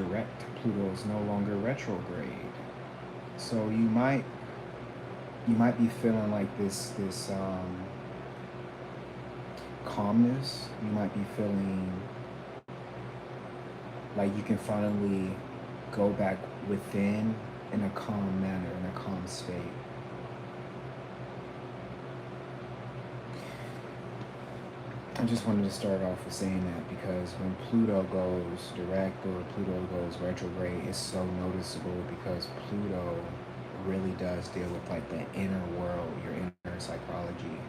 direct. Pluto is no longer retrograde. So you might be feeling like this calmness. You might be feeling like you can finally go back within in a calm manner, in a calm state. I just wanted to start off with saying that because when Pluto goes direct or Pluto goes retrograde, it's so noticeable because Pluto really does deal with like the inner world, your inner psychology.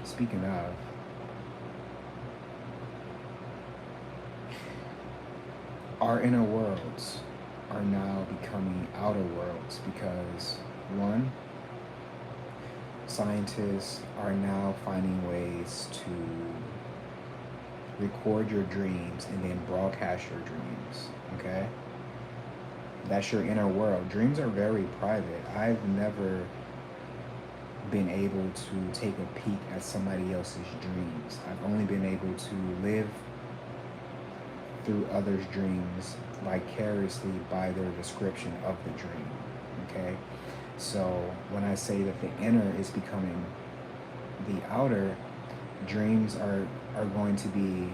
Speaking of, our inner worlds are now becoming outer worlds because one, scientists are now finding ways to record your dreams and then broadcast your dreams. Okay? That's your inner world. Dreams are very private. I've never been able to take a peek at somebody else's dreams. I've only been able to live through others' dreams vicariously by their description of the dream. Okay? So when I say that the inner is becoming the outer, dreams are going to be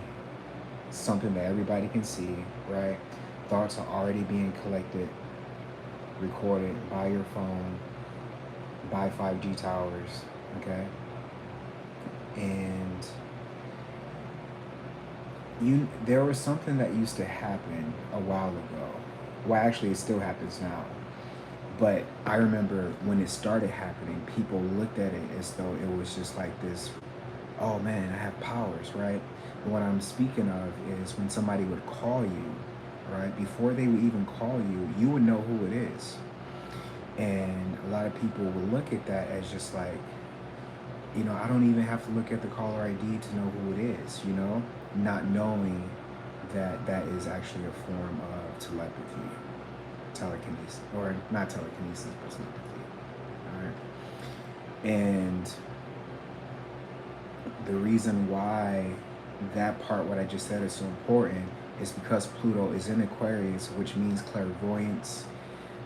something that everybody can see, right? Thoughts are already being collected, recorded by your phone, by 5G towers, okay? And there was something that used to happen a while ago. Well, actually, it still happens now. But I remember when it started happening, people looked at it as though it was just like this, oh man, I have powers, right? And what I'm speaking of is when somebody would call you, right? Before they would even call you, you would know who it is. And a lot of people would look at that as just like, I don't even have to look at the caller ID to know who it is, not knowing that that is actually a form of telepathy, telekinesis, or not telekinesis, but telepathy. All right. And the reason why that part, what I just said, is so important is because Pluto is in Aquarius, which means clairvoyance,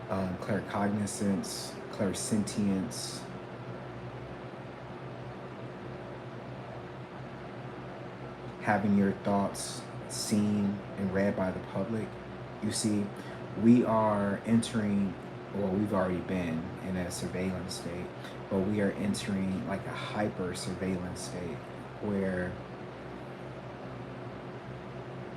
claircognizance, clairsentience, having your thoughts seen and read by the public. You see, we are entering, well, we've already been in a surveillance state, but we are entering like a hyper surveillance state where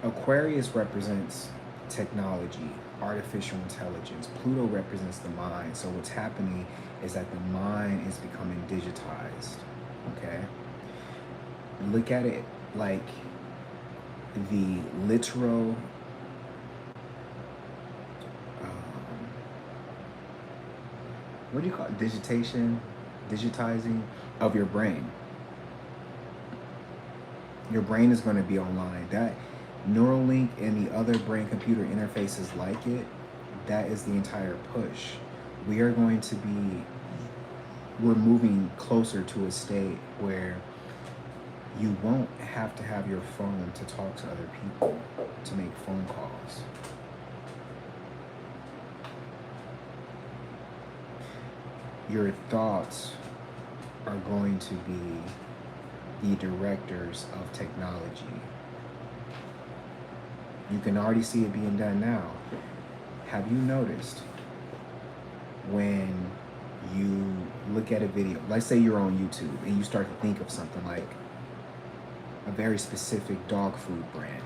Aquarius represents technology, artificial intelligence. Pluto represents the mind. So what's happening is that the mind is becoming digitized. Okay? Look at it like the literal what do you call it? Digitizing of your brain. Your brain is going to be online. That Neuralink and the other brain computer interfaces like it, that is the entire push. We're moving closer to a state where you won't have to have your phone to talk to other people, to make phone calls. Your thoughts are going to be the directors of technology. You can already see it being done now. Have you noticed when you look at a video, let's say you're on YouTube and you start to think of something like a very specific dog food brand.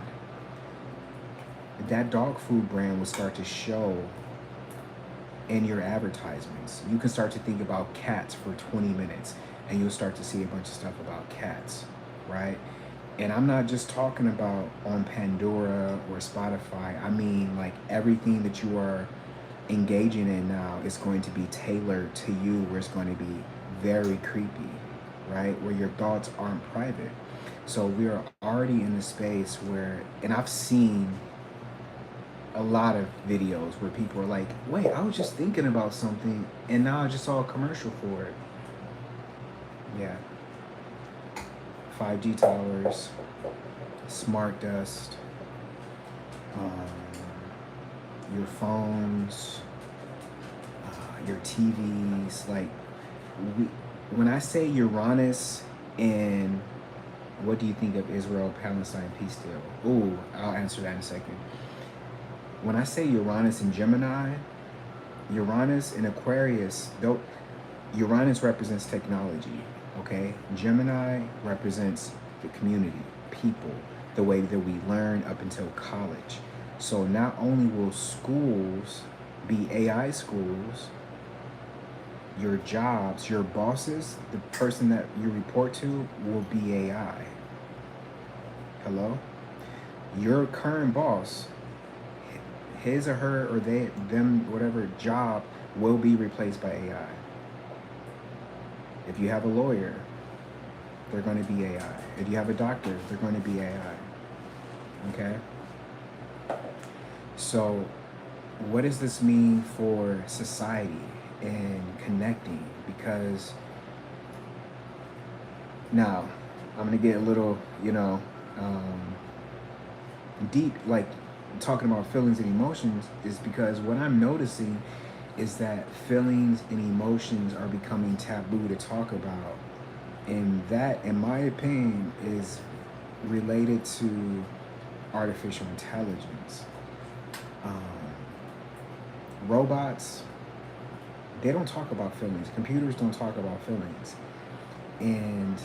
That dog food brand will start to show in your advertisements. You can start to think about cats for 20 minutes and you'll start to see a bunch of stuff about cats, right? And I'm not just talking about on Pandora or Spotify. I mean, like everything that you are engaging in now is going to be tailored to you, where it's going to be very creepy, right? Where your thoughts aren't private. So we are already in a space where, and I've seen a lot of videos where people are like, wait, I was just thinking about something and now I just saw a commercial for it. Yeah. 5G towers, smart dust, your phones, your TVs. Like, we, when I say Uranus, and what do you think of Israel Palestine peace deal? Ooh, I'll answer that in a second. When I say Uranus and Gemini, Uranus and Aquarius, though Uranus represents technology, okay? Gemini represents the community, people, the way that we learn up until college. So not only will schools be AI schools, your jobs, your bosses, the person that you report to will be AI. Hello? Your current boss, his or her or they, them, whatever job will be replaced by AI. If you have a lawyer, they're going to be AI. If you have a doctor, they're going to be AI. Okay? So, what does this mean for society and connecting? Because now, I'm going to get a little, um, deep, like talking about feelings and emotions, is because what I'm noticing is that feelings and emotions are becoming taboo to talk about. And that, in my opinion, is related to artificial intelligence. Um, Robots, they don't talk about feelings. Computers don't talk about feelings. And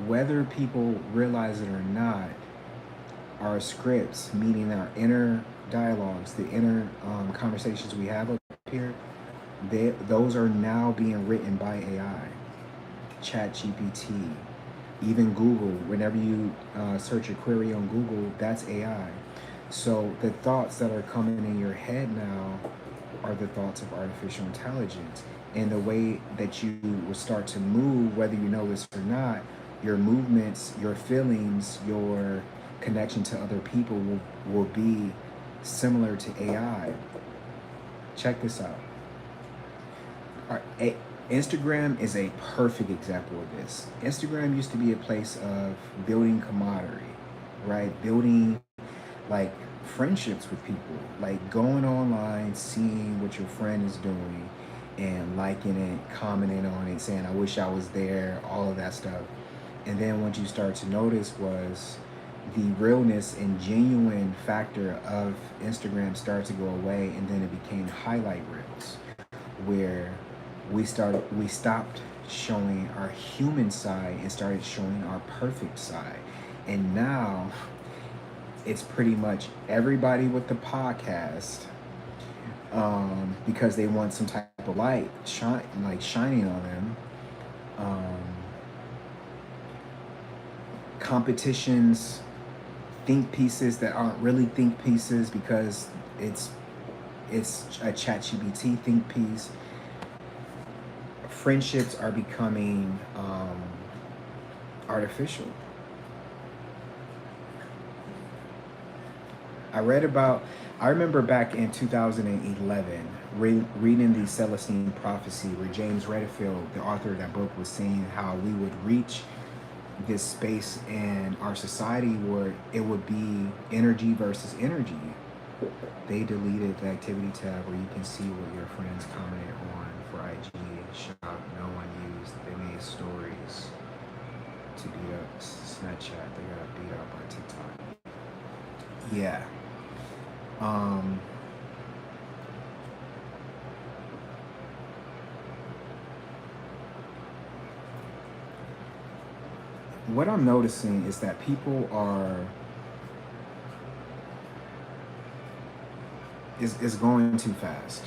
whether people realize it or not, our scripts, meaning our inner dialogues, the inner conversations we have up here, those are now being written by AI. ChatGPT, even Google. Whenever you search a query on Google, that's AI. So the thoughts that are coming in your head now are the thoughts of artificial intelligence. And the way that you will start to move, whether you know this or not, your movements, your feelings, your connection to other people will be similar to AI. Check this out. Instagram is a perfect example of this. Instagram used to be a place of building camaraderie, right? Building like friendships with people, like going online, seeing what your friend is doing and liking it, commenting on it, saying, I wish I was there, all of that stuff. And then what you start to notice was the realness and genuine factor of Instagram started to go away, and then it became highlight reels, where we stopped showing our human side and started showing our perfect side. And now it's pretty much everybody with the podcast, because they want some type of light shining on them. Um, Competitions, think pieces that aren't really think pieces because it's a ChatGPT think piece. Friendships are becoming artificial. I remember back in 2011 reading the Celestine Prophecy, where James Redfield, the author of that book, was saying how we would reach this space in our society where it would be energy versus energy. They deleted the activity tab where you can see what your friends commented on for IG. Shop no one used. They made stories to beat up Snapchat. They got beat up by TikTok. Yeah. Um, what I'm noticing is that people are is going too fast.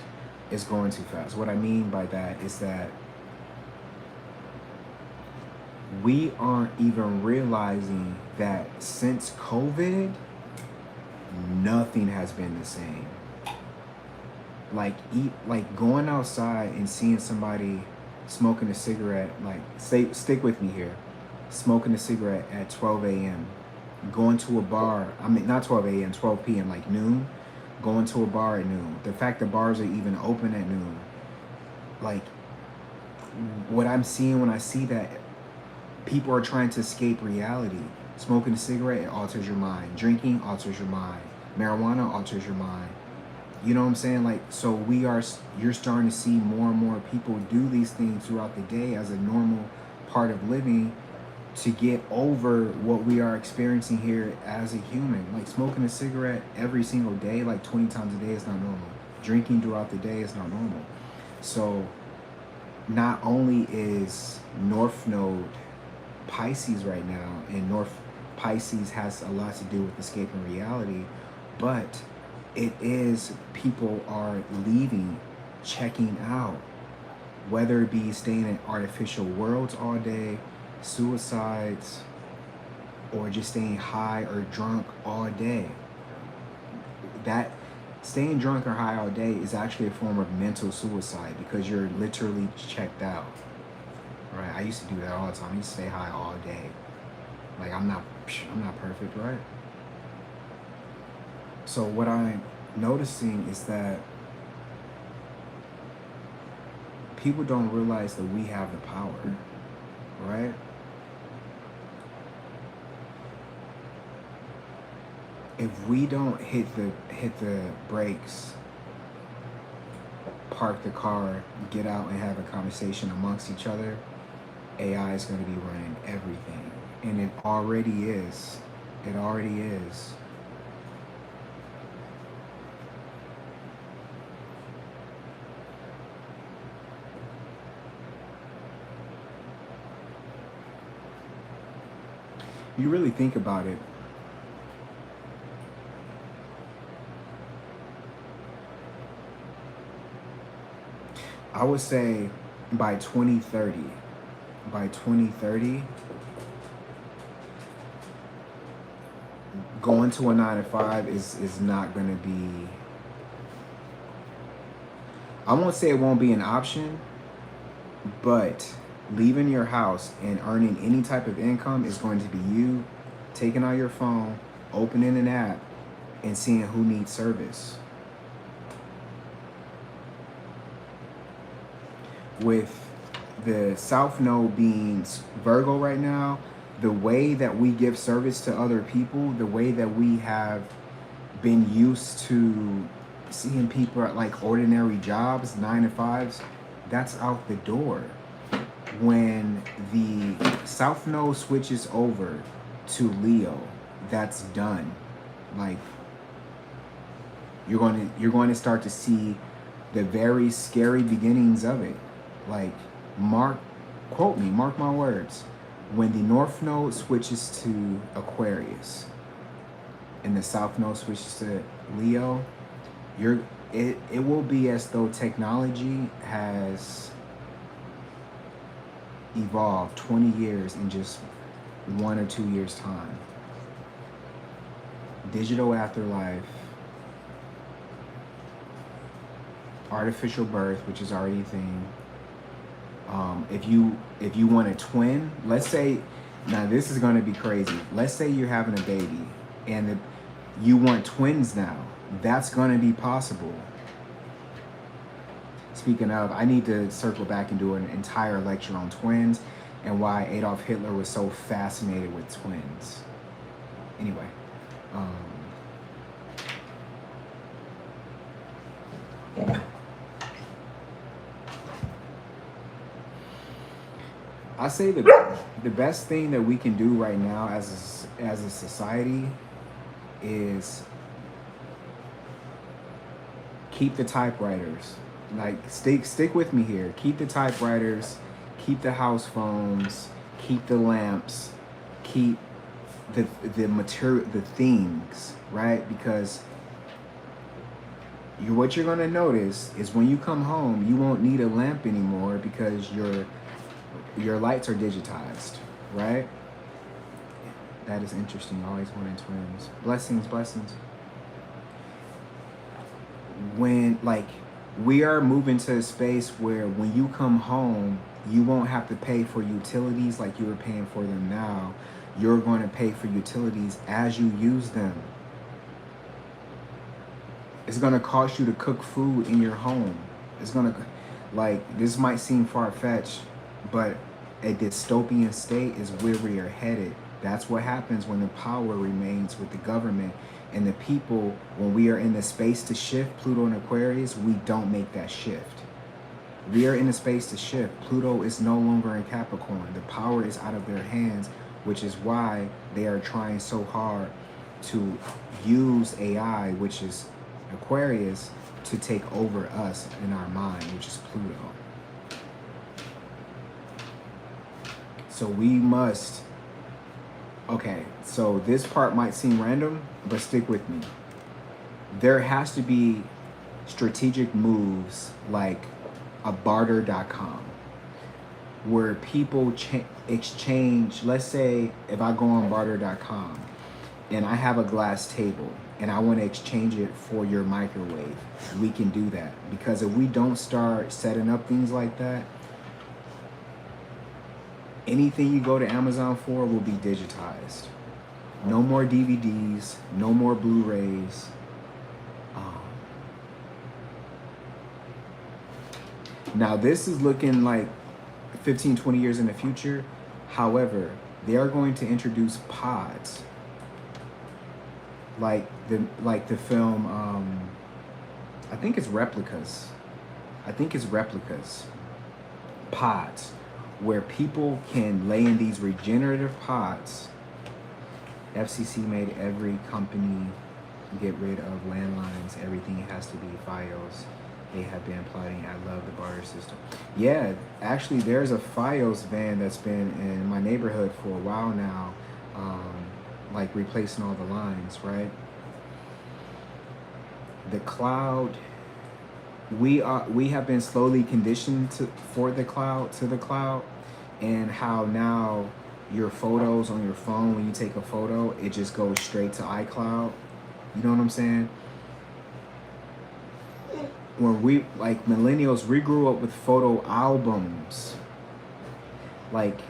It's going too fast. What I mean by that is that we aren't even realizing that since COVID, nothing has been the same. Like going outside and seeing somebody smoking a cigarette, stick with me here, smoking a cigarette at 12 a.m., going to a bar, I mean, not 12 a.m., 12 p.m., like noon, going to a bar at noon. The fact that bars are even open at noon, like, what I'm seeing when I see that, people are trying to escape reality. Smoking a cigarette, it alters your mind. Drinking alters your mind. Marijuana alters your mind. You know what I'm saying? Like, so you're starting to see more and more people do these things throughout the day as a normal part of living to get over what we are experiencing here as a human. Like smoking a cigarette every single day, like 20 times a day, is not normal. Drinking throughout the day is not normal. So not only is North Node Pisces right now, and North Pisces has a lot to do with escaping reality, but it is people are leaving, checking out, whether it be staying in artificial worlds all day, suicides, or just staying high or drunk all day. That staying drunk or high all day is actually a form of mental suicide because you're literally checked out. Right? I used to do that all the time. I used to stay high all day. Like I'm not perfect, right? So what I'm noticing is that people don't realize that we have the power, right? If we don't hit the brakes, park the car, get out and have a conversation amongst each other, AI is going to be running everything. And it already is. It already is. You really think about it. I would say by 2030, going to a 9 to 5 is not going to be, I won't say it won't be an option, but leaving your house and earning any type of income is going to be you taking out your phone, opening an app, and seeing who needs service. With the South Node being Virgo right now, the way that we give service to other people, the way that we have been used to seeing people at like ordinary jobs, 9 to 5s, that's out the door. When the South Node switches over to Leo, that's done. Like you're going to start to see the very scary beginnings of it. Like quote me, mark my words. When the North Node switches to Aquarius and the South Node switches to Leo, it will be as though technology has evolved 20 years in just 1 or 2 years time. Digital afterlife, artificial birth, which is already a thing. If you want a twin, let's say, now this is going to be crazy. Let's say you're having a baby and you want twins now. That's going to be possible. Speaking of, I need to circle back and do an entire lecture on twins and why Adolf Hitler was so fascinated with twins. Anyway, I say the best thing that we can do right now as a society is keep the typewriters. Like stick with me here. Keep the typewriters, keep the house phones, keep the lamps, keep the material, the things, right? Because what you're gonna notice is when you come home, you won't need a lamp anymore because your lights are digitized, right? That is interesting. Always wanting twins. Blessings. When we are moving to a space where when you come home, you won't have to pay for utilities like you were paying for them now. You're going to pay for utilities as you use them. It's going to cost you to cook food in your home. It's going to, this might seem far-fetched, but a dystopian state is where we are headed. That's what happens when the power remains with the government And the people, when we are in the space to shift Pluto and Aquarius, we don't make that shift. We are in a space to shift. Pluto is no longer in Capricorn. The power is out of their hands, which is why they are trying so hard to use AI, which is Aquarius, to take over us in our mind, which is Pluto. So we must, okay, so this part might seem random, but stick with me. There has to be strategic moves like a barter.com where people exchange. Let's say if I go on barter.com and I have a glass table and I want to exchange it for your microwave, we can do that. Because if we don't start setting up things like that, anything you go to Amazon for will be digitized. No more DVDs, no more Blu-rays. Now this is looking like 15, 20 years in the future. However, they are going to introduce pods. Like the film, I think it's Replicas. Pods, where people can lay in these regenerative pods. FCC made every company get rid of landlines. Everything has to be FiOS. They have been plotting. I love the barter system. Yeah, actually, there's a FiOS van that's been in my neighborhood for a while now, like replacing all the lines, right? The cloud, we have been slowly conditioned to the cloud, and how now your photos on your phone, when you take a photo, it just goes straight to iCloud. You know what I'm saying? When we, like millennials, we grew up with photo albums. Like,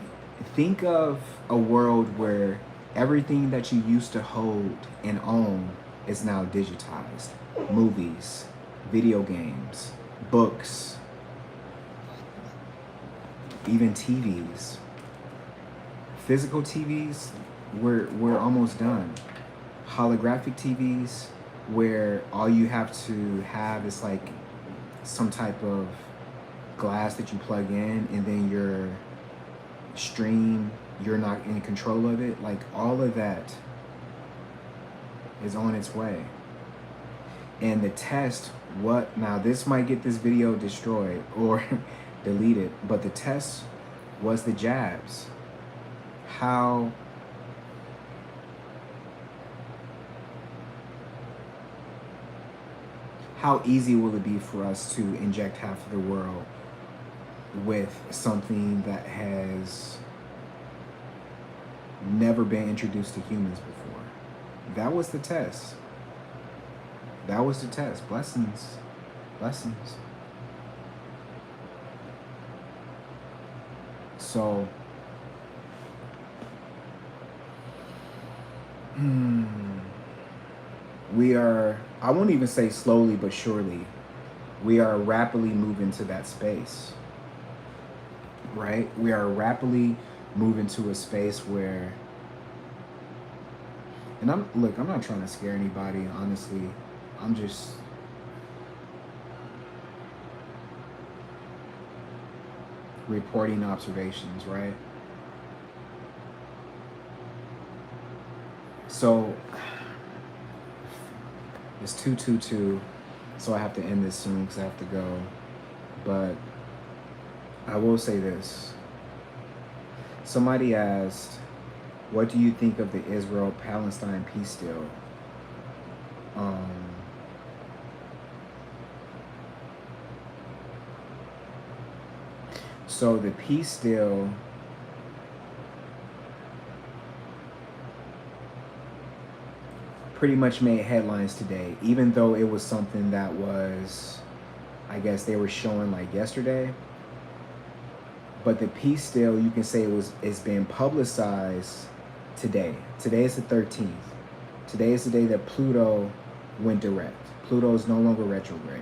think of a world where everything that you used to hold and own is now digitized. Movies, video games, books, even TVs. Physical TVs, we're almost done. Holographic TVs, where all you have to have is like some type of glass that you plug in, and then your stream, you're not in control of it. Like, all of that is on its way. And the test, now this might get this video destroyed or deleted, but the test was the jabs. How easy will it be for us to inject half of the world with something that has never been introduced to humans before? That was the test. That was the test. Blessings. Blessings. So, we are, I won't even say slowly but surely, we are rapidly moving to that space, right? We are rapidly moving to a space where, and I'm not trying to scare anybody, honestly. I'm just reporting observations, right? So it's 2:22, so I have to end this soon because I have to go. But I will say this. Somebody asked, what do you think of the Israel-Palestine peace deal? So the peace deal pretty much made headlines today, even though it was something that was, I guess they were showing like yesterday. But the peace deal, you can say it's been publicized today. Today is the 13th. Today is the day that Pluto went direct. Pluto is no longer retrograde.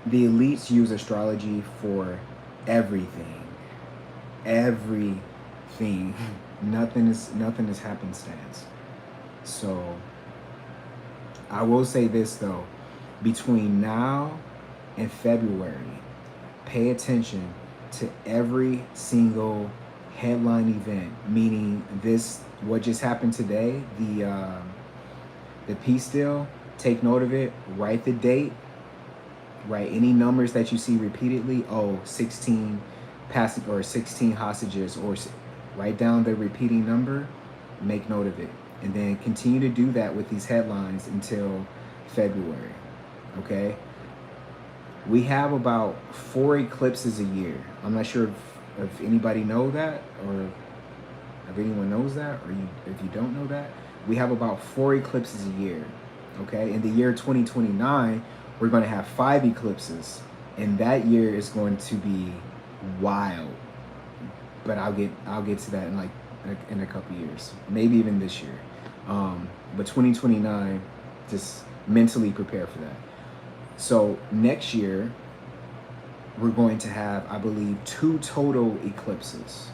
The elites use astrology for everything. everything. Nothing is happenstance. So I will say this though, between now and February, pay attention to every single headline event. Meaning this, what just happened today, the peace deal. Take note of it. Write the date. Write any numbers that you see repeatedly. Oh, 16 passing or 16 hostages, or write down the repeating number. Make note of it, and then continue to do that with these headlines until February. Okay. We have about 4 eclipses a year. I'm not sure if anybody know that, or if anyone knows that, or if you don't know that. We have about 4 eclipses a year. Okay, in the year 2029, we're going to have 5 eclipses, and that year is going to be wild. But I'll get to that in a couple years, maybe even this year. But 2029, just mentally prepare for that. So next year, we're going to have, I believe, 2 total eclipses.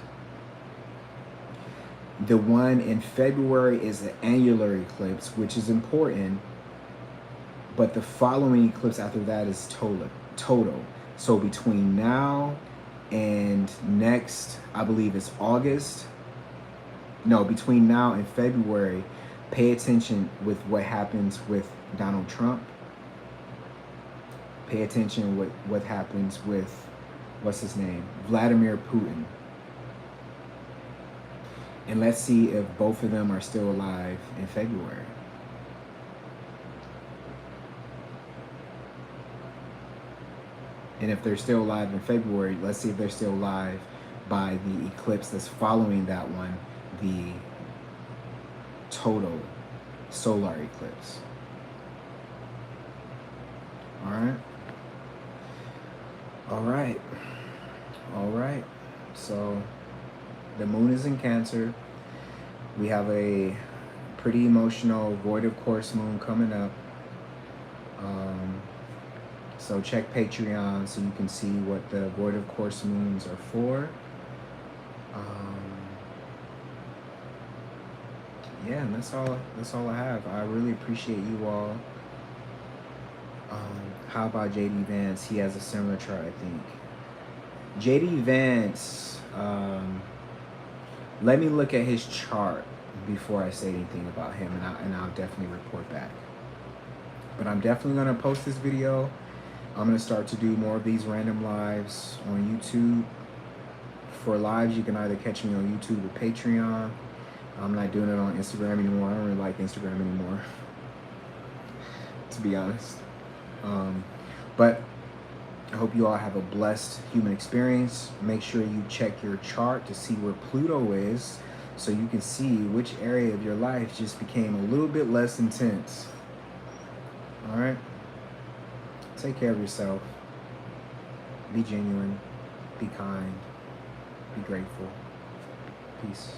The one in February is the annular eclipse, which is important, but the following eclipse after that is total. So between now and next, I believe it's August. No, between now and February, pay attention with what happens with Donald Trump. Pay attention with what happens with, what's his name, Vladimir Putin. And let's see if both of them are still alive in February. And if they're still alive in February, let's see if they're still alive by the eclipse that's following that one, the total solar eclipse. All right. All right. All right. So the moon is in Cancer. We have a pretty emotional void of course moon coming up. So check Patreon so you can see what the void of course moons are for. Yeah, and that's all I have. I really appreciate you all. How about JD Vance? He has a similar chart, I think. JD Vance, let me look at his chart before I say anything about him, and I'll definitely report back. But I'm definitely going to post this video. I'm going to start to do more of these random lives on YouTube. For lives, you can either catch me on YouTube or Patreon. I'm not doing it on Instagram anymore. I don't really like Instagram anymore, to be honest. But I hope you all have a blessed human experience. Make sure you check your chart to see where Pluto is, so you can see which area of your life just became a little bit less intense. All right? Take care of yourself. Be genuine. Be kind. Be grateful. Peace.